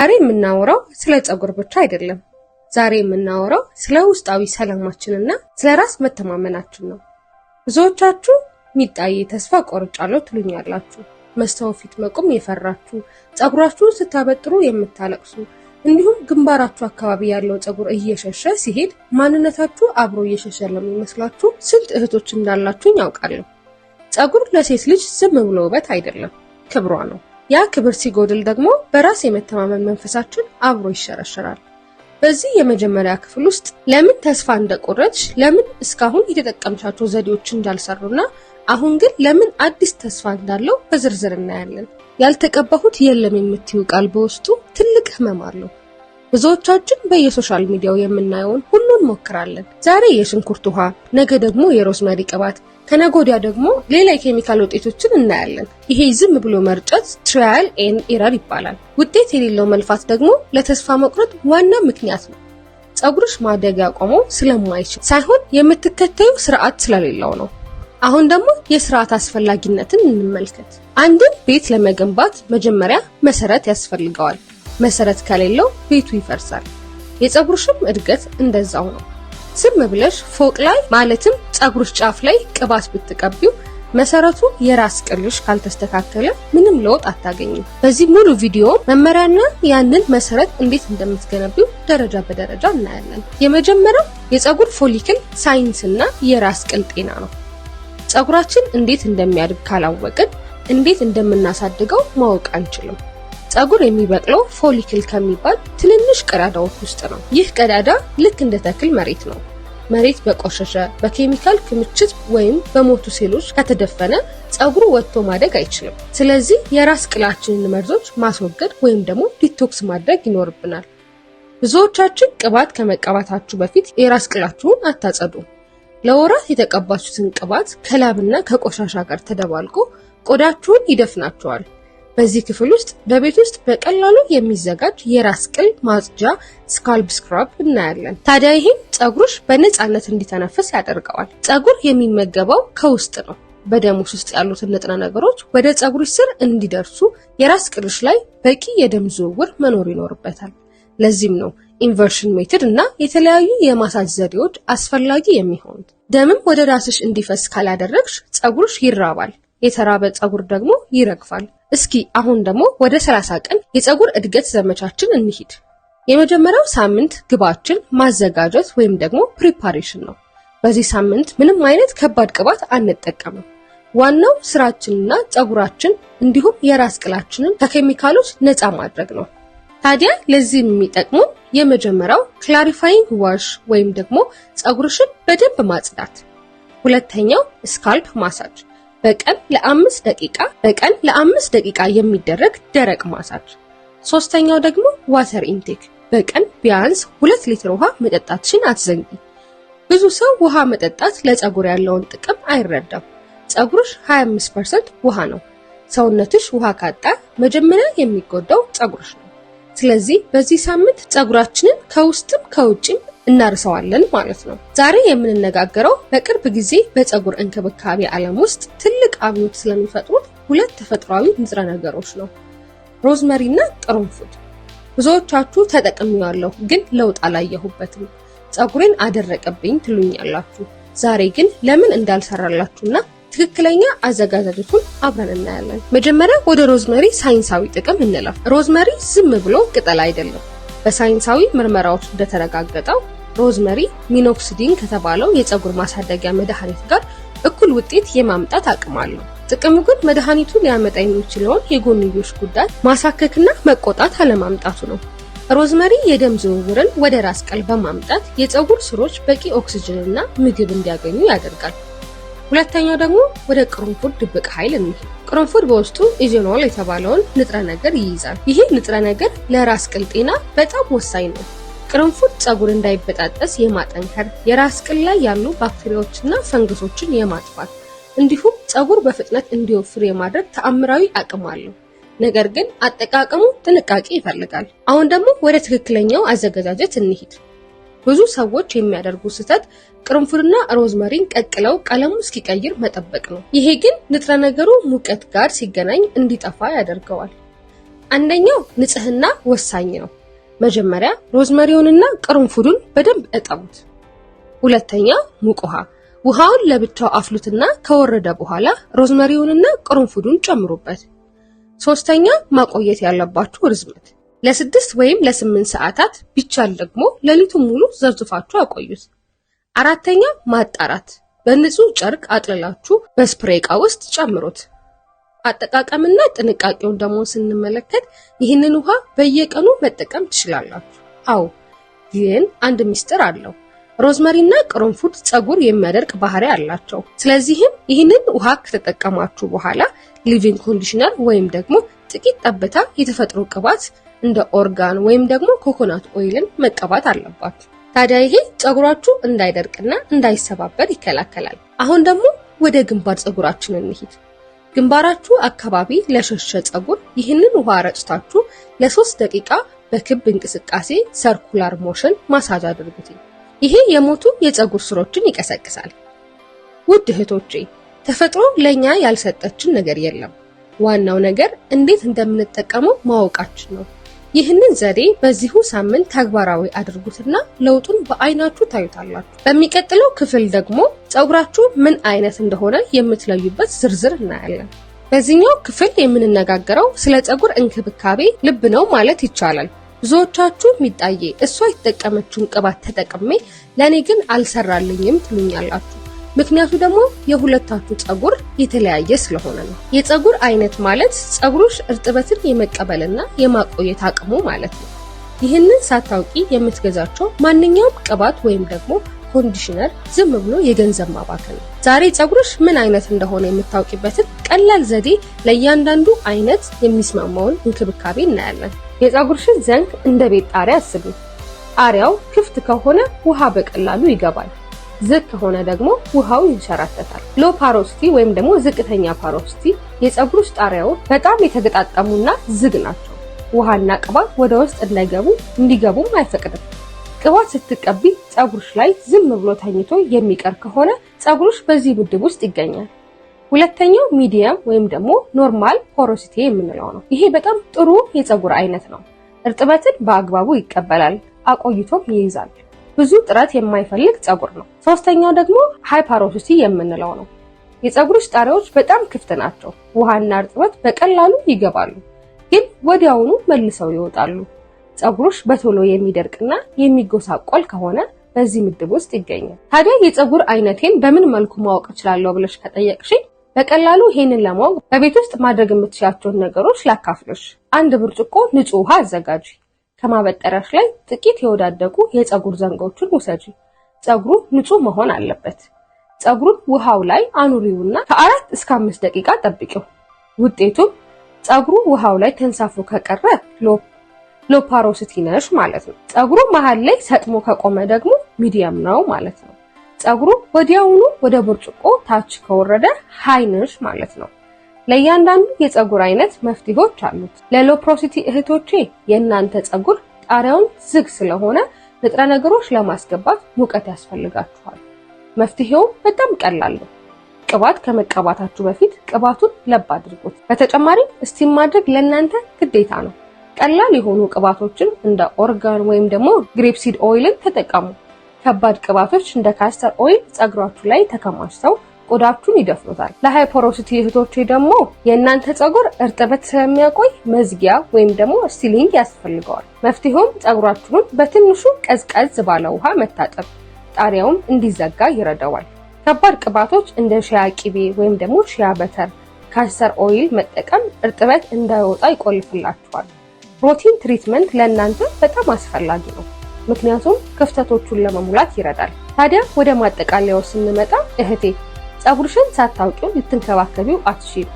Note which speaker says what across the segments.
Speaker 1: ዛሬ የምናወራው ስለ ፀጉር ብቻ አይደለም። ዛሬ የምናወራው ስለ ውስጣዊ ሰላማችንና ስለ ራስ መተማመናችን ነው። ብዙዎቻችሁ ሚጣዬ ተስፋ ቆርጫለሁ ትሉኛላችሁ። መስታወት ፊት መቆም የፈራችሁ፣ ፀጉራችሁን ስታበጥሩ የምታለቅሱ፣ እንዲሁም ግንባራችሁ አካባቢ ያለው ፀጉር እየሸሸ ሲሄድ ማንነታችሁ አብሮ እየሸሸ ለሚመስላችሁ ስንት እህቶች እንዳላችሁ ያውቃለሁ። ፀጉር ለሴት ልጅ ዝም ብሎ ውበት አይደለም፣ ክብሯ ነው። ያ ክብር ሲጎድል ደግሞ በራስ የመተማመን መንፈሳችን አብሮ ይሸረሸራል። በዚህ የመጀመሪያ ክፍል ውስጥ ለምን ተስፋ እንደቆረጥሽ፣ ለምን እስካሁን የተጠቀምሻቸው ዘዴዎች እንዳልሰሩና አሁን ግን ለምን አዲስ ተስፋ እንዳለው በዝርዝር እናያለን። ያልተቀባሁት የለም የምትዩ ቃል በውስጡ ትልቅ ህመም አለው። ብዙዎቻችን በየሶሻል ሚዲያው የምናየውን ሁሉን ሞክራለን። ዛሬ የሽንኩርት ውሃ፣ ነገ ደግሞ የሮዝመሪ ቅባት፣ ከነገ ወዲያ ደግሞ ሌላ የኬሚካል ውጤቶችን እናያለን። ይሄ ዝም ብሎ መርጨት ትራያል ኤንድ ኤረር ይባላል። ውጤት የሌለው መልፋት ደግሞ ለተስፋ መቁረጥ ዋና ምክንያት ነው። ፀጉርሽ ማደግ ያቆመው ስለማይችል ሳይሆን የምትከተዩ ስርዓት ስለሌለው ነው። አሁን ደግሞ የስርዓት አስፈላጊነትን እንመልከት። አንድን ቤት ለመገንባት መጀመሪያ መሰረት ያስፈልገዋል። መሰረት ከሌለው ቤቱ ይፈርሳል። የፀጉርሽም እድገት እንደዛው ነው። ዝም ብለሽ ፎቅ ላይ ማለትም ፀጉርሽ ጫፍ ላይ ቅባት ብትቀቢው መሰረቱ የራስ ቅልሽ ካልተስተካከለ ምንም ለውጥ አታገኝም። በዚህ ሙሉ ቪዲዮ መመሪያና ያንን መሰረት እንዴት እንደምትገነቢው ደረጃ በደረጃ እናያለን። የመጀመሪያው የፀጉር ፎሊክል ሳይንስና የራስ ቅል ጤና ነው። ፀጉራችን እንዴት እንደሚያድግ ካላወቅን እንዴት እንደምናሳድገው ማወቅ አንችልም። ፀጉር የሚበቅለው ፎሊክል ከሚባል ትንንሽ ቀዳዳዎች ውስጥ ነው። ይህ ቀዳዳ ልክ እንደ ተክል መሬት ነው። መሬት በቆሸሸ በኬሚካል ክምችት ወይም በሞቱ ሴሎች ከተደፈነ ፀጉሩ ወጥቶ ማደግ አይችልም። ስለዚህ የራስ ቅላችንን መርዞች ማስወገድ ወይም ደግሞ ዲቶክስ ማድረግ ይኖርብናል። ብዙዎቻችን ቅባት ከመቀባታችሁ በፊት የራስ ቅላችሁን አታጸዱ። ለወራት የተቀባችሁትን ቅባት ከላብና ከቆሻሻ ጋር ተደባልቆ ቆዳችሁን ይደፍናችኋል። በዚህ ክፍል ውስጥ በቤት ውስጥ በቀላሉ የሚዘጋጅ የራስ ቅል ማጽጃ ስካልፕ ስክራብ እናያለን። ታዲያ ይህም ፀጉርሽ በነፃነት እንዲተነፍስ ያደርገዋል። ፀጉር የሚመገበው ከውስጥ ነው። በደምሽ ውስጥ ያሉትን ንጥረ ነገሮች ወደ ፀጉርሽ ስር እንዲደርሱ የራስ ቅልሽ ላይ በቂ የደም ዝውውር መኖር ይኖርበታል። ለዚህም ነው ኢንቨርሽን ሜትድ እና የተለያዩ የማሳጅ ዘዴዎች አስፈላጊ የሚሆኑት። ደምም ወደ ራስሽ እንዲፈስ ካላደረግሽ ፀጉርሽ ይራባል። የተራበ ፀጉር ደግሞ ይረግፋል። እስኪ አሁን ደግሞ ወደ 30 ቀን የፀጉር እድገት ዘመቻችን እንሂድ። የመጀመሪያው ሳምንት ግባችን ማዘጋጀት ወይም ደግሞ ፕሪፓሬሽን ነው። በዚህ ሳምንት ምንም አይነት ከባድ ቅባት አንጠቀምም። ዋናው ስራችንና ፀጉራችን እንዲሁም የራስ ቅላችንን ከኬሚካሎች ነፃ ማድረግ ነው። ታዲያ ለዚህ የሚጠቅሙ የመጀመሪያው ክላሪፋይንግ ዋሽ ወይም ደግሞ ፀጉርሽን በደንብ ማጽዳት። ሁለተኛው ስካልፕ ማሳጅ በቀን ለ5 ደቂቃ የሚደረግ ደረቅ ማሳጅ። ሶስተኛው ደግሞ ዋተር ኢንቴክ በቀን ቢያንስ 2 ሊትር ውሃ መጠጣትሽን አትዘንጊ። ብዙ ሰው ውሃ መጠጣት ለፀጉር ያለውን ጥቅም አይረዳም። ፀጉርሽ 25% ውሃ ነው። ሰውነትሽ ውሃ ካጣ መጀመሪያ የሚጎዳው ፀጉርሽ ነው። ስለዚህ በዚህ ሳምንት ፀጉራችንን ከውስጥም ከውጭም እናርሰዋለን ማለት ነው። ዛሬ የምንነጋገረው በቅርብ ጊዜ በፀጉር እንክብካቤ ዓለም ውስጥ ትልቅ አብዮት ስለሚፈጥሩት 2 ተፈጥሯዊ ንጥረ ነገሮች ነው፣ ሮዝመሪ እና ቅርንፉድ። ብዙዎቻችሁ ተጠቅሜዋለሁ ግን ለውጥ አላየሁበትም፣ ፀጉሬን አደረቀብኝ ትሉኛላችሁ። ዛሬ ግን ለምን እንዳልሰራላችሁና ትክክለኛ አዘጋጃጀቱን አብረን እናያለን። መጀመሪያ ወደ ሮዝመሪ ሳይንሳዊ ጥቅም እንለፍ። ሮዝመሪ ዝም ብሎ ቅጠል አይደለም። በሳይንሳዊ ምርመራዎች እንደተረጋገጠው ሮዝመሪ ሚኖክሲዲን ከተባለው የፀጉር ማሳደጊያ መድኃኒት ጋር እኩል ውጤት የማምጣት አቅም አለው። ጥቅሙ ግን መድኃኒቱ ሊያመጣ የሚችለውን የጎንዮሽ ጉዳይ ማሳከክና መቆጣት አለማምጣቱ ነው። ሮዝመሪ የደም ዝውውርን ወደ ራስ ቅል በማምጣት የፀጉር ስሮች በቂ ኦክሲጅንና ምግብ እንዲያገኙ ያደርጋል። ሁለተኛው ደግሞ ወደ ቅርንፉድ ድብቅ ኃይል እንሂድ። ቅርንፉድ በውስጡ ኢዜኖል የተባለውን ንጥረ ነገር ይይዛል። ይህ ንጥረ ነገር ለራስ ቅል ጤና በጣም ወሳኝ ነው። ቅርንፉድ ፀጉር እንዳይበጣጠስ የማጠንከር፣ የራስ ቅል ላይ ያሉ ባክቴሪያዎችና ፈንገሶችን የማጥፋት እንዲሁም ፀጉር በፍጥነት እንዲወፍር የማድረግ ተአምራዊ አቅም አለው። ነገር ግን አጠቃቀሙ ጥንቃቄ ይፈልጋል። አሁን ደግሞ ወደ ትክክለኛው አዘገጃጀት እንሂድ። ብዙ ሰዎች የሚያደርጉ ስህተት ቅርንፉድና ሮዝመሪን ቀቅለው ቀለሙ እስኪቀይር መጠበቅ ነው። ይሄ ግን ንጥረ ነገሩ ሙቀት ጋር ሲገናኝ እንዲጠፋ ያደርገዋል። አንደኛው ንጽህና ወሳኝ ነው። መጀመሪያ ሮዝመሪውንና ቅርንፉዱን በደንብ እጠቡት። ሁለተኛ ሙቅ ውሃ። ውሃውን ለብቻው አፍሉትና ከወረደ በኋላ ሮዝመሪውንና ቅርንፉዱን ጨምሩበት። ሶስተኛ ማቆየት ያለባችሁ ርዝመት ለ6 ወይም ለ8 ሰዓታት ቢቻል ደግሞ ሌሊቱን ሙሉ ዘፍዝፋችሁ አቆዩት። አራተኛ ማጣራት። በንጹህ ጨርቅ አጥልላችሁ በስፕሬይ ዕቃ ውስጥ ጨምሩት። አጠቃቀምና ጥንቃቄውን ደግሞ ስንመለከት ይህንን ውሃ በየቀኑ መጠቀም ትችላላችሁ። አዎ፣ ግን አንድ ሚስጥር አለው። ሮዝመሪና ቅርንፉድ ፀጉር የሚያደርቅ ባህሪ አላቸው። ስለዚህም ይህንን ውሃ ከተጠቀማችሁ በኋላ ሊቪንግ ኮንዲሽነር ወይም ደግሞ ጥቂት ጠብታ የተፈጥሮ ቅባት እንደ ኦርጋን ወይም ደግሞ ኮኮናት ኦይልን መቀባት አለባችሁ። ታዲያ ይሄ ፀጉራችሁ እንዳይደርቅና እንዳይሰባበር ይከላከላል። አሁን ደግሞ ወደ ግንባር ፀጉራችን እንሂድ። ግንባራችሁ አካባቢ ለሸሸ ፀጉር ይህንን ውሃ ረጭታችሁ ለ3 ደቂቃ በክብ እንቅስቃሴ ሰርኩላር ሞሽን ማሳጅ አድርጉት። ይሄ የሞቱ የፀጉር ስሮችን ይቀሰቅሳል። ውድ እህቶቼ፣ ተፈጥሮ ለኛ ያልሰጠችን ነገር የለም። ዋናው ነገር እንዴት እንደምንጠቀመው ማወቃችን ነው። ይህንን ዘዴ በዚሁ ሳምንት ተግባራዊ አድርጉትና ለውጡን በአይናችሁ ታዩታላችሁ። በሚቀጥለው ክፍል ደግሞ ፀጉራችሁ ምን አይነት እንደሆነ የምትለዩበት ዝርዝር እናያለን። በዚህኛው ክፍል የምንነጋገረው ስለ ፀጉር እንክብካቤ ልብ ነው ማለት ይቻላል። ብዙዎቻችሁ ሚጣዬ እሷ የተጠቀመችውን ቅባት ተጠቅሜ ለኔ ግን አልሰራልኝም ትሉኛላችሁ። ምክንያቱ ደግሞ የሁለታችሁ ፀጉር የተለያየ ስለሆነ ነው። የፀጉር አይነት ማለት ፀጉርሽ እርጥበትን የመቀበልና የማቆየት አቅሙ ማለት ነው። ይህንን ሳታውቂ የምትገዛቸው ማንኛውም ቅባት ወይም ደግሞ ኮንዲሽነር ዝም ብሎ የገንዘብ ማባከን ነው። ዛሬ ፀጉርሽ ምን አይነት እንደሆነ የምታውቂበትን ቀላል ዘዴ ለእያንዳንዱ አይነት የሚስማማውን እንክብካቤ እናያለን። የፀጉርሽን ዘንግ እንደ ቤት ጣሪያ አስቡ። ጣሪያው ክፍት ከሆነ ውሃ በቀላሉ ይገባል። ዝቅ ከሆነ ደግሞ ውሃው ይንሸራተታል። ሎ ፓሮሲቲ ወይም ደግሞ ዝቅተኛ ፓሮሲቲ የፀጉርሽ ጣሪያው በጣም የተገጣጠሙና ዝግ ናቸው። ውሃና ቅባት ወደ ውስጥ እንዲገቡም አይፈቅድም። ቅባት ስትቀቢ ፀጉርሽ ላይ ዝም ብሎ ተኝቶ የሚቀር ከሆነ ፀጉርሽ በዚህ ምድብ ውስጥ ይገኛል። ሁለተኛው ሚዲየም ወይም ደግሞ ኖርማል ፖሮሲቲ የምንለው ነው። ይሄ በጣም ጥሩ የፀጉር አይነት ነው። እርጥበትን በአግባቡ ይቀበላል፣ አቆይቶም ይይዛል። ብዙ ጥረት የማይፈልግ ፀጉር ነው። ሶስተኛው ደግሞ ሃይ ፓሮሲቲ የምንለው ነው። የፀጉርሽ ጣሪያዎች በጣም ክፍት ናቸው። ውሃና እርጥበት በቀላሉ ይገባሉ፣ ግን ወዲያውኑ መልሰው ይወጣሉ። ፀጉርሽ በቶሎ የሚደርቅና የሚጎሳቆል ከሆነ በዚህ ምድብ ውስጥ ይገኛል። ታዲያ የፀጉር አይነቴን በምን መልኩ ማወቅ እችላለሁ ብለሽ ከጠየቅሽኝ በቀላሉ ይሄንን ለማወቅ በቤት ውስጥ ማድረግ የምትችያቸውን ነገሮች ላካፍልሽ። 1 ብርጭቆ ንጹህ ውሃ አዘጋጂ። ከማበጠሪያሽ ላይ ጥቂት የወዳደቁ የፀጉር ዘንጎችን ውሰጂ። ፀጉሩ ንጹህ መሆን አለበት። ፀጉሩን ውሃው ላይ አኑሪውና ከ4 እስከ 5 ደቂቃ ጠብቂው። ውጤቱም ፀጉሩ ውሃው ላይ ተንሳፎ ከቀረ ሎ ፓሮሲቲ ነሽ ማለት ነው። ፀጉሩ መሃል ላይ ሰጥሞ ከቆመ ደግሞ ሚዲየም ነው ማለት ነው። ፀጉሩ ወዲያውኑ ወደ ብርጭቆ ታች ከወረደ ሃይ ነሽ ማለት ነው። ለእያንዳንዱ የፀጉር አይነት መፍትሄዎች አሉት። ለሎ ፓሮሲቲ እህቶቼ የእናንተ ፀጉር ጣሪያውን ዝግ ስለሆነ ንጥረ ነገሮች ለማስገባት ሙቀት ያስፈልጋችኋል። መፍትሄው በጣም ቀላል ነው። ቅባት ከመቀባታችሁ በፊት ቅባቱን ለብ አድርጉት። በተጨማሪም ስቲም ማድረግ ለእናንተ ግዴታ ነው። ቀላል የሆኑ ቅባቶችን እንደ ኦርጋን ወይም ደግሞ ግሬፕሲድ ኦይልን ተጠቀሙ። ከባድ ቅባቶች እንደ ካስተር ኦይል ፀጉራችሁ ላይ ተከማችተው ቆዳችሁን ይደፍኑታል። ለሃይ ፖሮሲቲ እህቶቼ ደግሞ የእናንተ ፀጉር እርጥበት ስለሚያቆይ መዝጊያ ወይም ደግሞ ሲሊንግ ያስፈልገዋል። መፍትሄውም ፀጉራችሁን በትንሹ ቀዝቀዝ ባለ ውሃ መታጠብ፣ ጣሪያውም እንዲዘጋ ይረዳዋል። ከባድ ቅባቶች እንደ ሺያ ቅቤ ወይም ደግሞ ሺያ በተር፣ ካስተር ኦይል መጠቀም እርጥበት እንዳይወጣ ይቆልፍላችኋል። ፕሮቲን ትሪትመንት ለእናንተ በጣም አስፈላጊ ነው፣ ምክንያቱም ክፍተቶቹን ለመሙላት ይረዳል። ታዲያ ወደ ማጠቃለያው ስንመጣ እህቴ ፀጉርሽን ሳታውቂው ልትንከባከቢው አትችይም።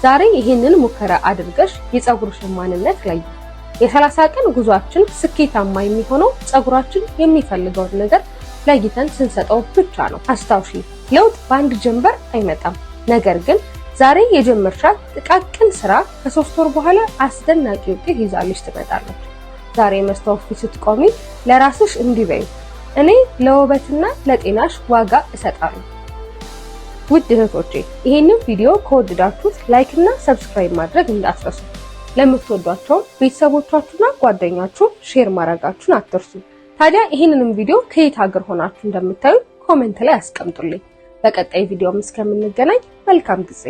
Speaker 1: ዛሬ ይሄንን ሙከራ አድርገሽ የፀጉርሽን ማንነት ለይ። የ30 ቀን ጉዟችን ስኬታማ የሚሆነው ፀጉራችን የሚፈልገውን ነገር ለይተን ስንሰጠው ብቻ ነው። አስታውሺ፣ ለውጥ በአንድ ጀንበር አይመጣም። ነገር ግን ዛሬ የጀመርሻት ጥቃቅን ስራ ከ3 ወር በኋላ አስደናቂ ውጤት ይዛልሽ ትመጣለች። ዛሬ መስታወት ፊት ስትቆሚ ለራስሽ እንዲህ በይ፣ እኔ ለውበትና ለጤናሽ ዋጋ እሰጣለሁ። ውድ እህቶቼ ይሄንን ቪዲዮ ከወደዳችሁት ላይክ እና ሰብስክራይብ ማድረግ እንዳትረሱ። ለምትወዷቸው ቤተሰቦቻችሁና ጓደኛችሁ ሼር ማድረጋችሁን አትርሱ። ታዲያ ይህንንም ቪዲዮ ከየት ሀገር ሆናችሁ እንደምታዩ ኮሜንት ላይ አስቀምጡልኝ። በቀጣይ ቪዲዮም እስከምንገናኝ መልካም ጊዜ